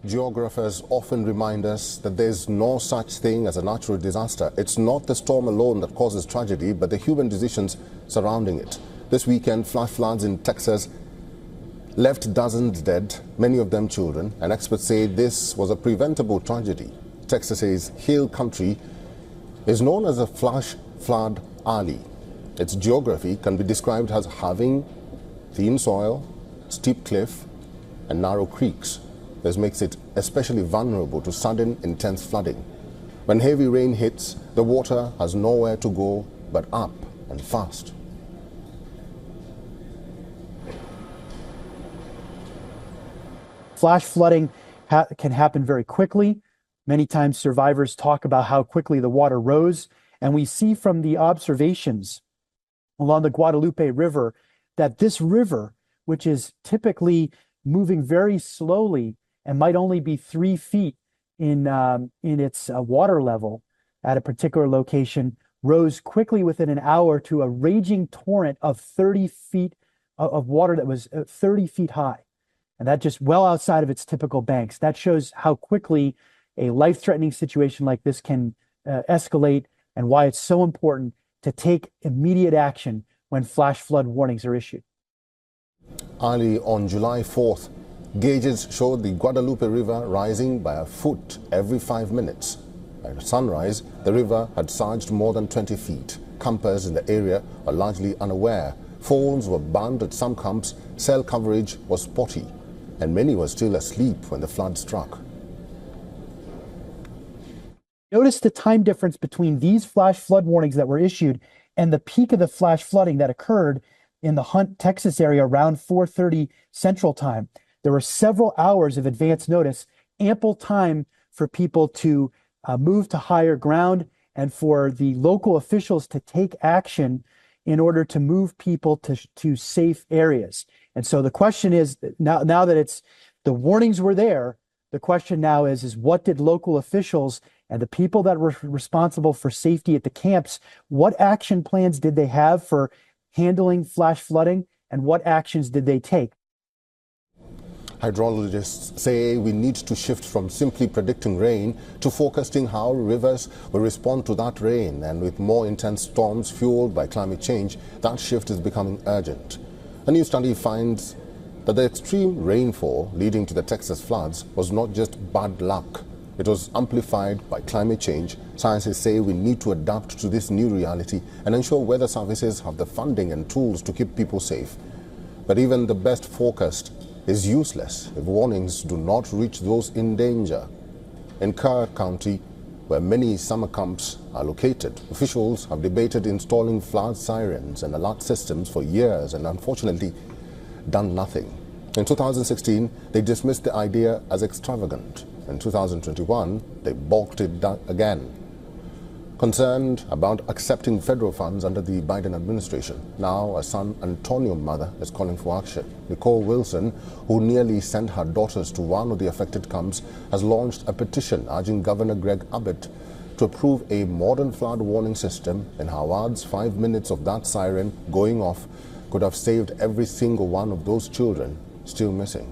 Geographers often remind us that there's no such thing as a natural disaster. It's not the storm alone that causes tragedy, but the human decisions surrounding it. This weekend, flash floods in Texas left dozens dead, many of them children, and experts say this was a preventable tragedy. Texas's hill country is known as a flash flood alley. Its geography can be described as having thin soil, steep cliff, and narrow creeks. This makes it especially vulnerable to sudden, intense flooding. When heavy rain hits, the water has nowhere to go but up and fast. Flash flooding can happen very quickly. Many times survivors talk about how quickly the water rose, and we see from the observations along the Guadalupe River that this river, which is typically moving very slowly and might only be 3 feet in its water level at a particular location, rose quickly within an hour to a raging torrent of 30 feet of water that was 30 feet high. And that just well outside of its typical banks. That shows how quickly a life-threatening situation like this can escalate, and why it's so important to take immediate action when flash flood warnings are issued. Early on July 4th, gauges showed the Guadalupe River rising by a foot every 5 minutes. By sunrise, the river had surged more than 20 feet. Campers in the area were largely unaware. Phones were banned at some camps, cell coverage was spotty, and many were still asleep when the flood struck. Notice the time difference between these flash flood warnings that were issued and the peak of the flash flooding that occurred in the Hunt, Texas area around 4:30 Central Time. There were several hours of advance notice, ample time for people to move to higher ground and for the local officials to take action in order to move people to safe areas. And so the question is, now that the warnings were there, the question now is what did local officials and the people that were responsible for safety at the camps, what action plans did they have for handling flash flooding, and what actions did they take? Hydrologists say we need to shift from simply predicting rain to focusing how rivers will respond to that rain. And with more intense storms fueled by climate change, that shift is becoming urgent. A new study finds that the extreme rainfall leading to the Texas floods was not just bad luck. It was amplified by climate change. Scientists say we need to adapt to this new reality and ensure weather services have the funding and tools to keep people safe. But even the best forecast is useless if warnings do not reach those in danger. In Kerr County, where many summer camps are located, officials have debated installing flood sirens and alert systems for years and unfortunately done nothing. In 2016, they dismissed the idea as extravagant. In 2021, they balked it again. Concerned about accepting federal funds under the Biden administration, now a San Antonio mother is calling for action. Nicole Wilson, who nearly sent her daughters to one of the affected camps, has launched a petition urging Governor Greg Abbott to approve a modern flood warning system. In her words, 5 minutes of that siren going off could have saved every single one of those children still missing.